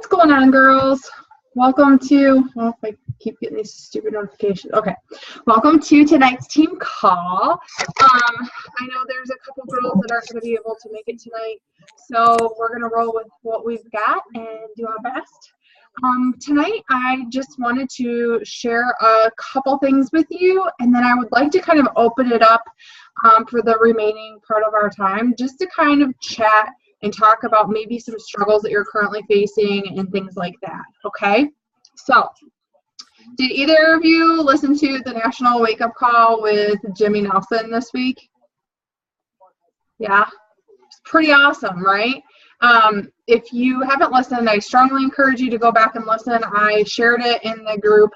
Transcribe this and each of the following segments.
What's going on, girls? Welcome to, well, if I keep getting these stupid notifications. Okay. Welcome to tonight's team call. I know there's a couple girls that aren't going to be able to make it tonight, so we're going to roll with what we've got and do our best. Tonight, I just wanted to share a couple things with you, and then I would like to kind of open it up for the remaining part of our time, just to kind of chat and talk about maybe some struggles that you're currently facing and things like that, okay? So, did either of you listen to the National Wake Up Call with Jimmy Nelson this week? Yeah, it's pretty awesome, right? If you haven't listened, I strongly encourage you to go back and listen. I shared it in the group.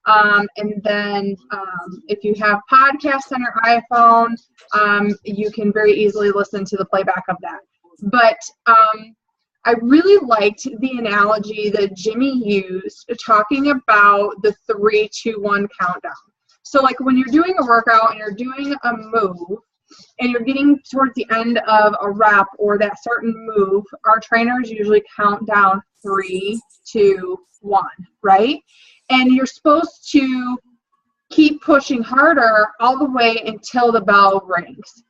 And then if you have podcasts on your iPhone, you can very easily listen to the playback of that. But I really liked the analogy that Jimmy used talking about the 3, 2, 1 countdown. So like when you're doing a workout and you're doing a move and you're getting towards the end of a rep or that certain move, our trainers usually count down 3, 2, 1, right? And you're supposed to keep pushing harder all the way until the bell rings.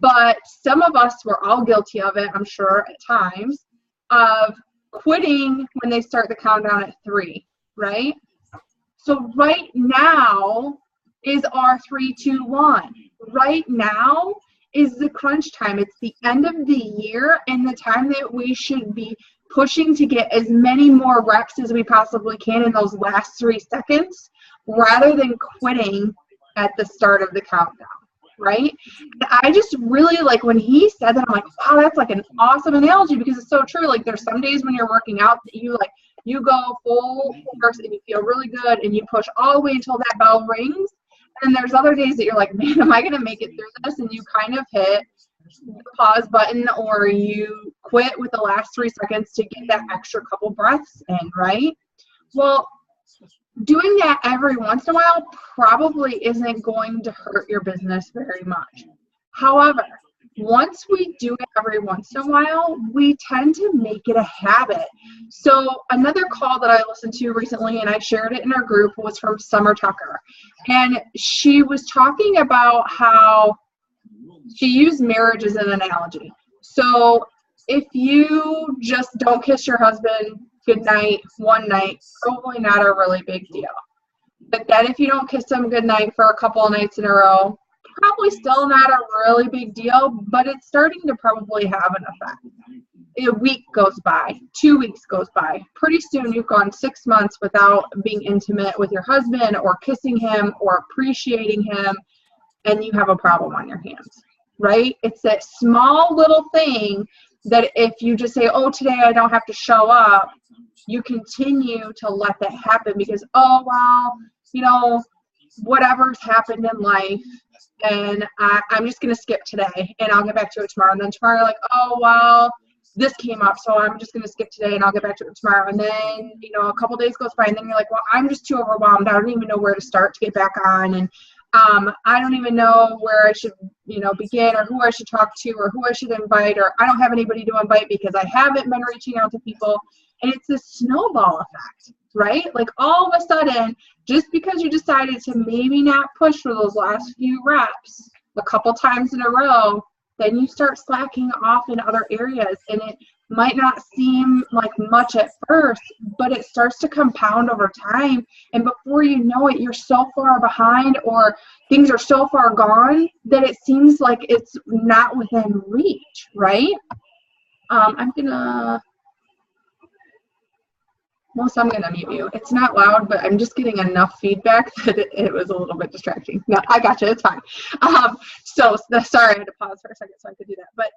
But some of us were all guilty of it, I'm sure, at times, of quitting when they start the countdown at 3, right? So right now is our 3, 2, 1. Right now is the crunch time. It's the end of the year and the time that we should be pushing to get as many more reps as we possibly can in those last 3 seconds, rather than quitting at the start of the countdown. Right? And I just really like when he said that, I'm like, wow, that's like an awesome analogy, because it's so true. Like there's some days when you're working out that you go full force and you feel really good and you push all the way until that bell rings. And there's other days that you're like, man, am I going to make it through this? And you kind of hit the pause button or you quit with the last 3 seconds to get that extra couple breaths in, right? Well, doing that every once in a while probably isn't going to hurt your business very much. However, once we do it every once in a while, we tend to make it a habit. So another call that I listened to recently, and I shared it in our group, was from Summer Tucker. And she was talking about how she used marriage as an analogy. So if you just don't kiss your husband goodnight one night, probably not a really big deal. But then if you don't kiss him goodnight for a couple of nights in a row, probably still not a really big deal, but it's starting to probably have an effect. A week goes by, 2 weeks goes by. Pretty soon you've gone 6 months without being intimate with your husband or kissing him or appreciating him, and you have a problem on your hands, right? It's that small little thing that if you just say, oh, today I don't have to show up, you continue to let that happen because, oh, well, whatever's happened in life, and I'm just going to skip today, and I'll get back to it tomorrow. And then tomorrow you're like, oh, well, this came up, so I'm just going to skip today, and I'll get back to it tomorrow. And then, a couple days goes by, and then you're like, well, I'm just too overwhelmed. I don't even know where to start to get back on, and I don't even know where I should, begin, or who I should talk to, or who I should invite, or I don't have anybody to invite because I haven't been reaching out to people. And it's this snowball effect, right? Like all of a sudden, just because you decided to maybe not push for those last few reps a couple times in a row, then you start slacking off in other areas. And it might not seem like much at first, but it starts to compound over time. And before you know it, you're so far behind, or things are so far gone that it seems like it's not within reach, right? I'm going to mute you. It's not loud, but I'm just getting enough feedback that it was a little bit distracting. No, I got you. It's fine. Sorry, I had to pause for a second so I could do that. But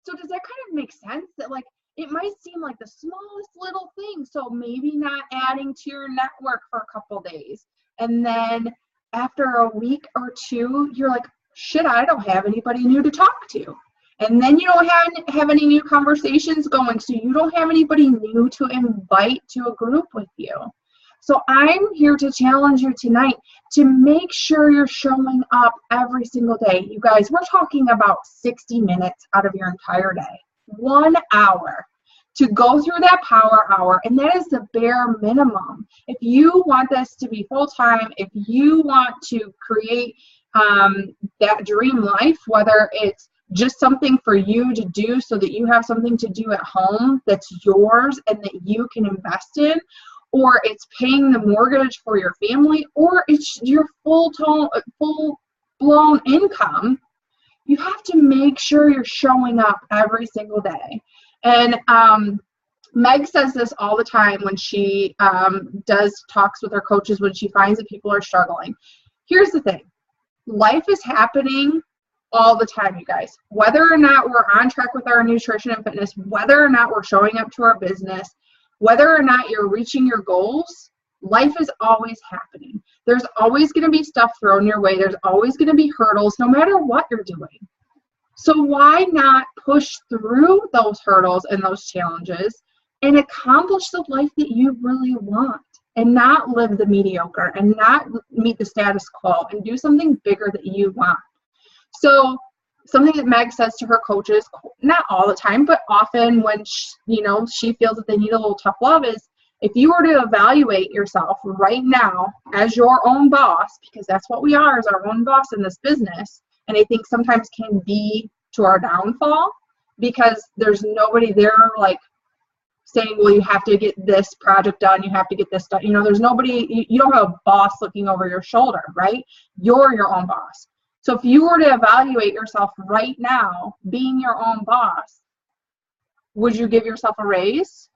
so does that kind of make sense that it might seem like the smallest little thing? So maybe not adding to your network for a couple days, and then after a week or two, you're like, shit, I don't have anybody new to talk to. And then you don't have any new conversations going, so you don't have anybody new to invite to a group with you. So I'm here to challenge you tonight to make sure you're showing up every single day. You guys, we're talking about 60 minutes out of your entire day, 1 hour to go through that power hour, and that is the bare minimum. If you want this to be full-time, if you want to create that dream life, whether it's just something for you to do so that you have something to do at home that's yours and that you can invest in, or it's paying the mortgage for your family, or it's your full-blown income, you have to make sure you're showing up every single day. And Meg says this all the time when she does talks with her coaches when she finds that people are struggling. Here's the thing. Life is happening all the time, you guys. Whether or not we're on track with our nutrition and fitness, whether or not we're showing up to our business, whether or not you're reaching your goals, life is always happening. There's always going to be stuff thrown your way. There's always going to be hurdles, no matter what you're doing. So why not push through those hurdles and those challenges and accomplish the life that you really want, and not live the mediocre and not meet the status quo and do something bigger that you want? So something that Meg says to her coaches, not all the time, but often when she feels that they need a little tough love, is if you were to evaluate yourself right now as your own boss, because that's what we are, as our own boss in this business, and I think sometimes can be to our downfall, because there's nobody there like saying, well, you have to get this project done, you have to get this done. There's nobody, you don't have a boss looking over your shoulder, right? You're your own boss. So if you were to evaluate yourself right now, being your own boss, would you give yourself a raise?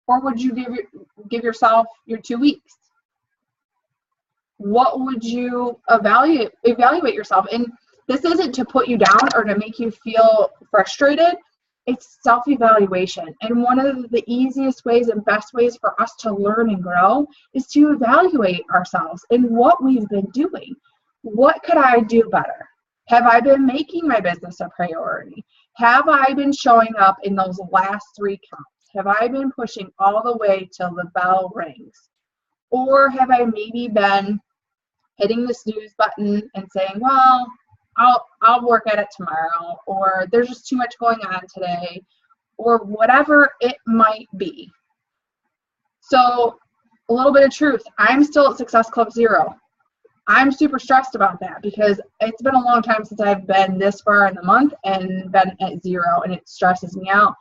Or would you give yourself your 2 weeks? What would you evaluate yourself? And this isn't to put you down or to make you feel frustrated. It's self-evaluation. And one of the easiest ways and best ways for us to learn and grow is to evaluate ourselves and what we've been doing. What could I do better? Have I been making my business a priority? Have I been showing up in those last 3 counts? Have I been pushing all the way till the bell rings? Or have I maybe been hitting the snooze button and saying, well, I'll work at it tomorrow, or there's just too much going on today, or whatever it might be. So a little bit of truth, I'm still at Success Club 0. I'm super stressed about that because it's been a long time since I've been this far in the month and been at 0, and it stresses me out.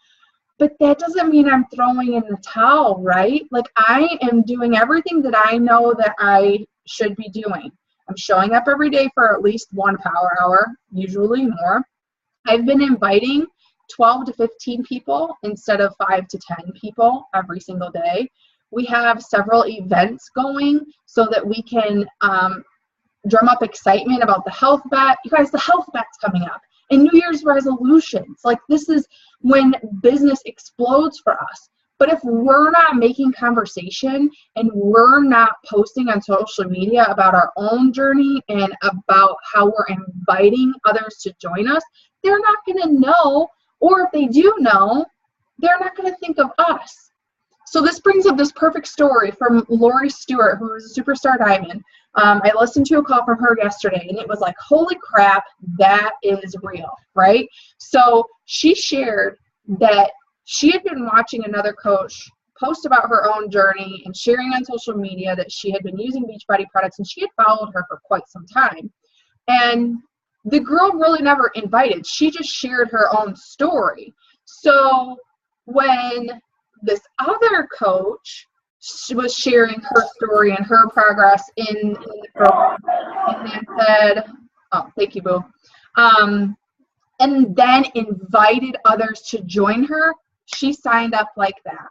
But that doesn't mean I'm throwing in the towel, right? Like, I am doing everything that I know that I should be doing. I'm showing up every day for at least 1 power hour, usually more. I've been inviting 12 to 15 people instead of 5 to 10 people every single day. We have several events going so that we can drum up excitement about the health bet. You guys, the health bet's coming up. And New Year's resolutions. Like, this is when business explodes for us. But if we're not making conversation and we're not posting on social media about our own journey and about how we're inviting others to join us, they're not going to know. Or if they do know, they're not going to think of us. So this brings up this perfect story from Lori Stewart, who is a superstar diamond. I listened to a call from her yesterday, and it was like, holy crap, that is real, right? So she shared that she had been watching another coach post about her own journey and sharing on social media that she had been using Beachbody products, and she had followed her for quite some time. And the girl really never invited. She just shared her own story. So when this other coach was sharing her story and her progress in the program, and then said, oh, thank you, boo, and then invited others to join her, she signed up like that.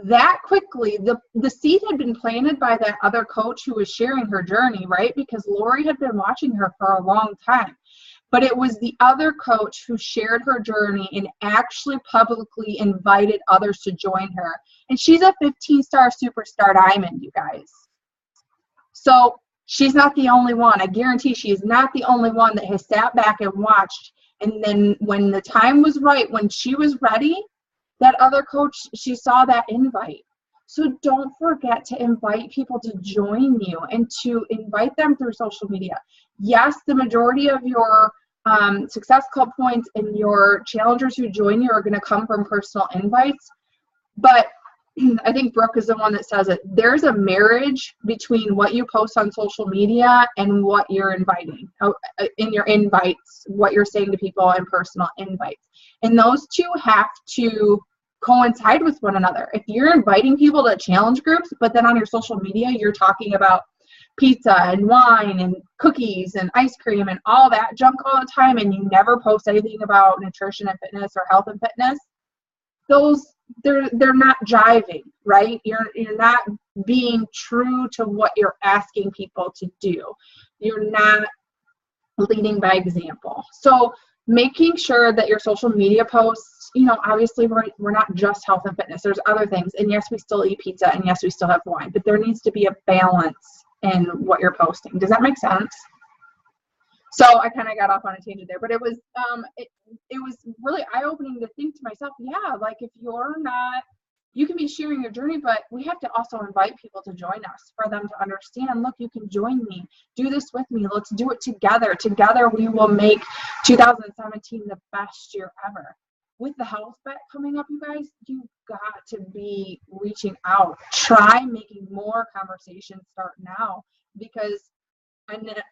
That quickly, the seed had been planted by that other coach who was sharing her journey, right? Because Lori had been watching her for a long time. But it was the other coach who shared her journey and actually publicly invited others to join her. And she's a 15-star superstar diamond, you guys. So she's not the only one. I guarantee she is not the only one that has sat back and watched. And then when the time was right, when she was ready, that other coach, she saw that invite. So don't forget to invite people to join you and to invite them through social media. Yes, the majority of your Success Club points and your challengers who join you are going to come from personal invites. But I think Brooke is the one that says it. There's a marriage between what you post on social media and what you're inviting in your invites, what you're saying to people in personal invites. And those two have to coincide with one another. If you're inviting people to challenge groups, but then on your social media, you're talking about pizza and wine and cookies and ice cream and all that junk all the time, and you never post anything about nutrition and fitness or health and fitness, those they're not jiving, right? You're not being true to what you're asking people to do. You're not leading by example. So making sure that your social media posts, you know, obviously we're not just health and fitness. There's other things. And yes, we still eat pizza, and yes, we still have wine, but there needs to be a balance in what you're posting. Does that make sense? So I kind of got off on a tangent there, but it was it was really eye-opening to think to myself, yeah, like if you're not, you can be sharing your journey, but we have to also invite people to join us for them to understand, look, you can join me, do this with me, let's do it together. Together we will make 2017 the best year ever. With the health bet coming up, you guys, you've got to be reaching out. Try making more conversations start now, because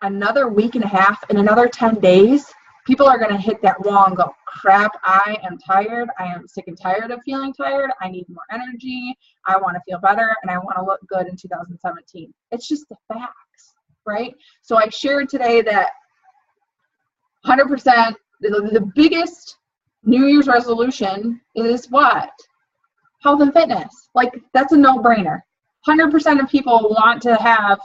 another week and a half, in another 10 days, people are going to hit that wall and go, crap, I am tired. I am sick and tired of feeling tired. I need more energy. I want to feel better, and I want to look good in 2017. It's just the facts, right? So I shared today that 100%, the biggest New Year's resolution is what? Health and fitness. Like, that's a no-brainer. 100% of people want to have,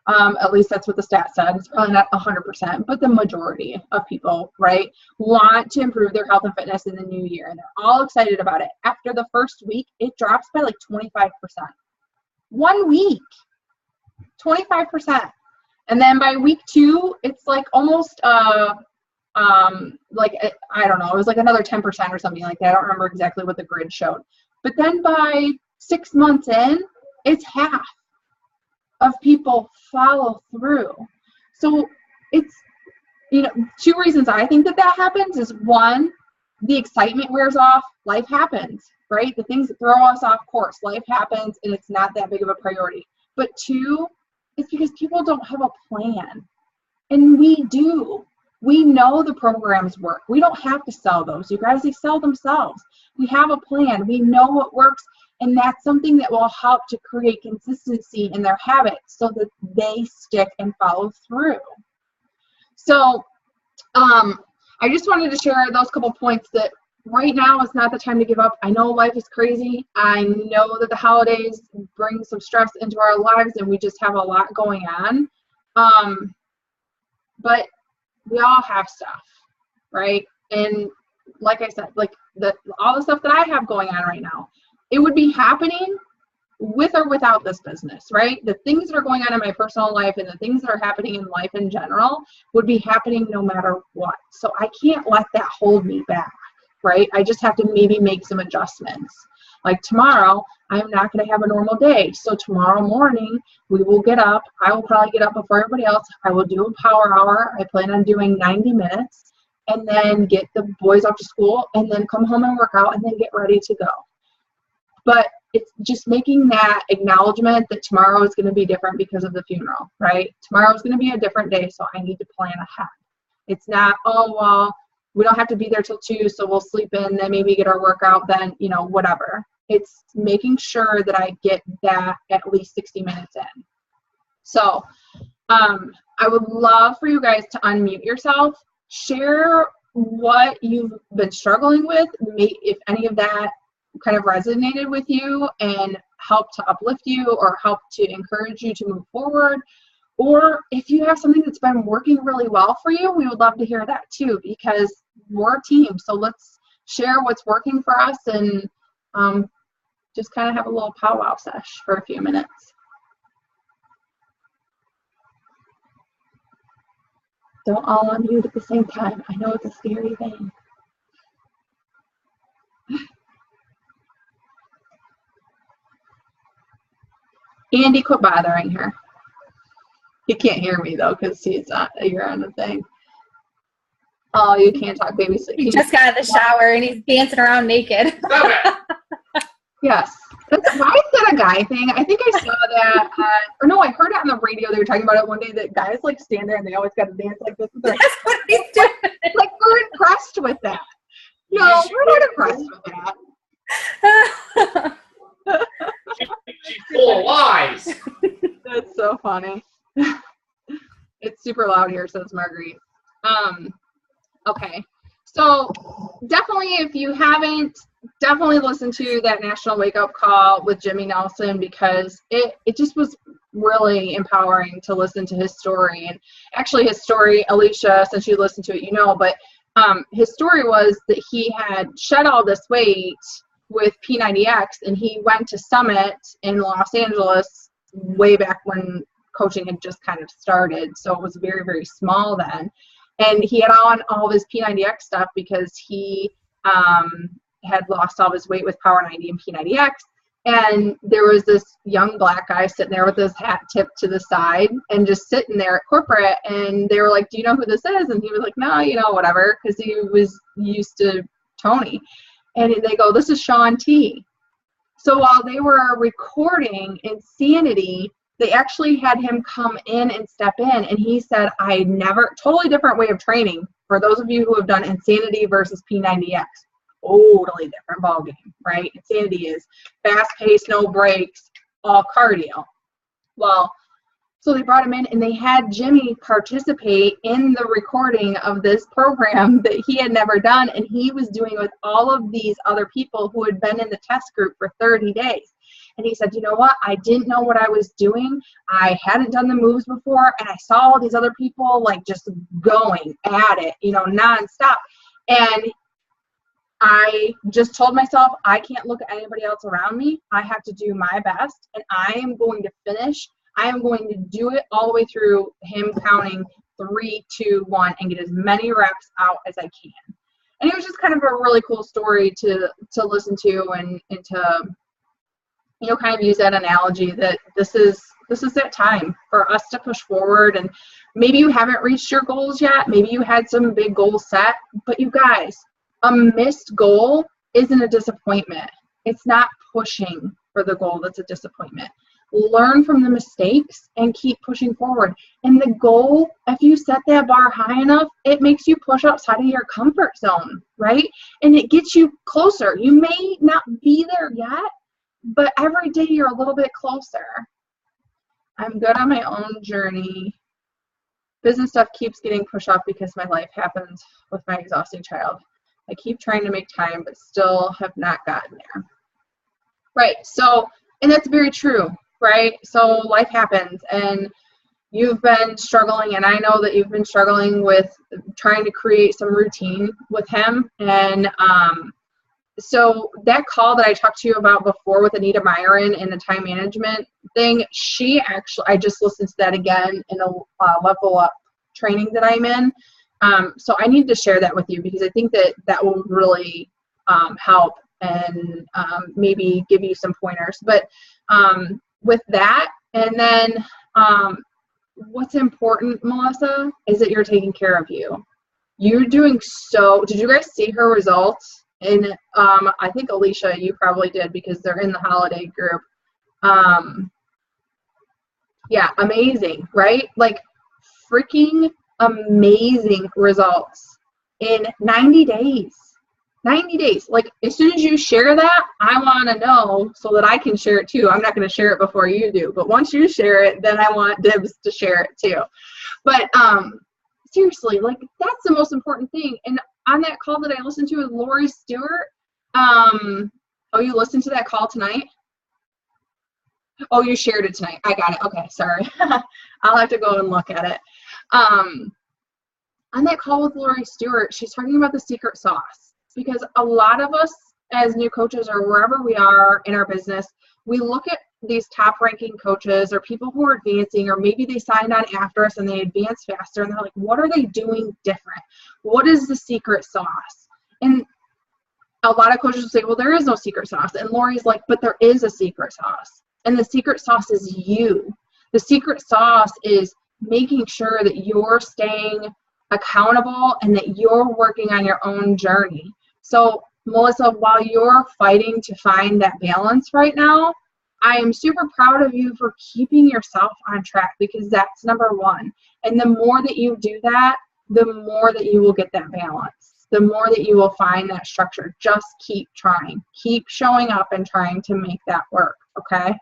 at least that's what the stat said. It's probably not 100%, but the majority of people, right, want to improve their health and fitness in the new year. And they're all excited about it. After the first week, it drops by like 25%. 1 week, 25%. And then by week 2, it's like almost, like, I don't know, it was like another 10% or something like that. I don't remember exactly what the grid showed. But then by 6 months in, it's half of people follow through. So it's, you know, 2 reasons I think that happens is, 1, the excitement wears off. Life happens, right? The things that throw us off course, life happens, and it's not that big of a priority. But 2, it's because people don't have a plan. And we do. We know the programs work. We don't have to sell those. You guys, they sell themselves. We have a plan. We know what works. And that's something that will help to create consistency in their habits so that they stick and follow through. So I just wanted to share those couple points that right now is not the time to give up. I know life is crazy. I know that the holidays bring some stress into our lives, and we just have a lot going on. But we all have stuff, right? And like I said, like all the stuff that I have going on right now, it would be happening with or without this business, right? The things that are going on in my personal life and the things that are happening in life in general would be happening no matter what. So I can't let that hold me back, right? I just have to maybe make some adjustments. Like tomorrow, I'm not going to have a normal day. So tomorrow morning, we will get up. I will probably get up before everybody else. I will do a power hour. I plan on doing 90 minutes and then get the boys off to school and then come home and work out and then get ready to go. But it's just making that acknowledgement that tomorrow is going to be different because of the funeral, right? Tomorrow is going to be a different day, so I need to plan ahead. It's not, oh, well, we don't have to be there till 2, so we'll sleep in, then maybe get our workout, then, you know, whatever. It's making sure that I get that at least 60 minutes in. So I would love for you guys to unmute yourself, share what you've been struggling with, if any of that kind of resonated with you and helped to uplift you or help to encourage you to move forward. Or if you have something that's been working really well for you, we would love to hear that too, because we're a team. So let's share what's working for us and just kind of have a little powwow sesh for a few minutes. Don't all unmute at the same time. I know it's a scary thing. Andy, quit bothering her. He can't hear me though because you're on the thing. Oh, you can't talk baby sleep. He just got out of the shower and he's dancing around naked. Yes. Why is that a guy thing? I think I saw that, or no, I heard it on the radio. They were talking about it one day that guys like stand there and they always got to dance like this with their That's what he's doing. like we're impressed with that. No, we're not impressed with that. She's full of lies. That's so funny. It's super loud here, says Marguerite. Okay. So definitely, if you haven't, definitely listen to that National Wake Up Call with Jimmy Nelson, because it just was really empowering to listen to his story. And actually his story, Alicia, since you listened to it, you know, but his story was that he had shed all this weight with P90X, and he went to Summit in Los Angeles way back when coaching had just kind of started. So it was very, very small then. And he had on all of his P90X stuff because he had lost all his weight with Power 90 and P90X. And there was this young black guy sitting there with his hat tipped to the side and just sitting there at corporate. And they were like, do you know who this is? And he was like, no, you know, whatever, because he was used to Tony. And they go, this is Shaun T. So while they were recording Insanity, they actually had him come in and step in, and he said, I never, totally different way of training. For those of you who have done Insanity versus P90X, totally different ballgame, right? Insanity is fast pace, no breaks, all cardio. Well, so they brought him in, and they had Jimmy participate in the recording of this program that he had never done, and he was doing with all of these other people who had been in the test group for 30 days. And he said, you know what? I didn't know what I was doing. I hadn't done the moves before. And I saw all these other people like just going at it, you know, nonstop. And I just told myself, I can't look at anybody else around me. I have to do my best. And I am going to finish. I am going to do it all the way through him counting 3, 2, 1 and get as many reps out as I can. And it was just kind of a really cool story to listen to and to, you know, kind of use that analogy that this is that time for us to push forward. And maybe you haven't reached your goals yet. Maybe you had some big goals set, but you guys, a missed goal isn't a disappointment. It's not pushing for the goal that's a disappointment. Learn from the mistakes and keep pushing forward. And the goal, if you set that bar high enough, it makes you push outside of your comfort zone, right? And it gets you closer. You may not be there yet, but every day you're a little bit closer. I'm good on my own journey. Business stuff keeps getting pushed off because my life happens with my exhausting child. I keep trying to make time, but still have not gotten there. Right, so, and that's very true, right? So life happens, and you've been struggling, and I know that you've been struggling with trying to create some routine with him. And so that call that I talked to you about before with Anita Myron and the time management thing, she actually, I just listened to that again in a level up training that I'm in. So I need to share that with you because I think that that will really help and maybe give you some pointers. But with that, and then what's important, Melissa, is that you're taking care of you. You're doing so, did you guys see her results? And I think Alicia, you probably did because they're in the holiday group. Yeah, amazing, right? Like freaking amazing results in 90 days. 90 days. Like as soon as you share that, I want to know so that I can share it too. I'm not going to share it before you do, but once you share it, then I want Dibs to share it too. But seriously, like that's the most important thing. And on that call that I listened to with Lori Stewart, oh, you listened to that call tonight? Oh, you shared it tonight. I got it. Okay, sorry. I'll have to go and look at it. On that call with Lori Stewart, she's talking about the secret sauce because a lot of us as new coaches or wherever we are in our business, we look at these top ranking coaches or people who are advancing, or maybe they signed on after us and they advance faster and they're like, what are they doing different? What is the secret sauce? And a lot of coaches will say, well, there is no secret sauce. And Lori's like, but there is a secret sauce. And the secret sauce is you. The secret sauce is making sure that you're staying accountable and that you're working on your own journey. So Melissa, while you're fighting to find that balance right now, I am super proud of you for keeping yourself on track, because that's number one. And the more that you do that, the more that you will get that balance, the more that you will find that structure. Just keep trying, keep showing up and trying to make that work, okay?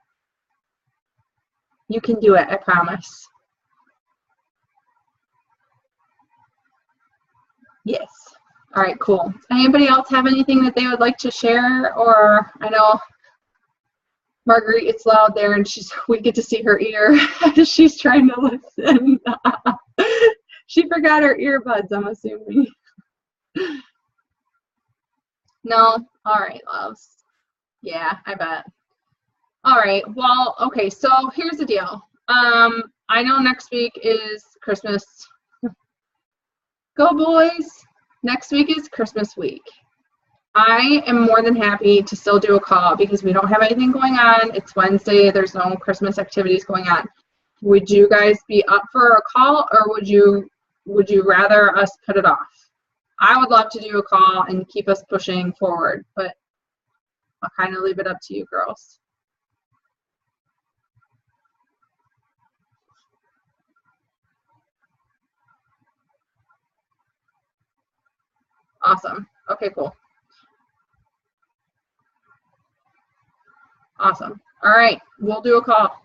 You can do it, I promise. Yes. All right, cool. Anybody else have anything that they would like to share? Or I know Marguerite, it's loud there, and we get to see her ear as she's trying to listen. She forgot her earbuds, I'm assuming. No? All right, loves. Yeah, I bet. All right, well, okay, so here's the deal. I know next week is Christmas. Go boys! Next week is Christmas week. I am more than happy to still do a call because we don't have anything going on. It's Wednesday. There's no Christmas activities going on. Would you guys be up for a call, or would you rather us put it off? I would love to do a call and keep us pushing forward, but I'll kind of leave it up to you girls. Awesome. Okay, cool. Awesome. All right, we'll do a call.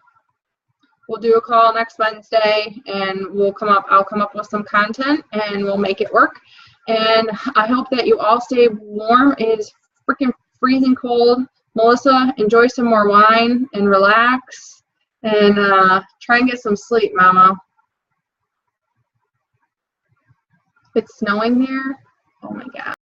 We'll do a call next Wednesday, and I'll come up with some content, and we'll make it work. And I hope that you all stay warm. It is freaking freezing cold. Melissa, enjoy some more wine and relax, and try and get some sleep, Mama. It's snowing here. Oh my God.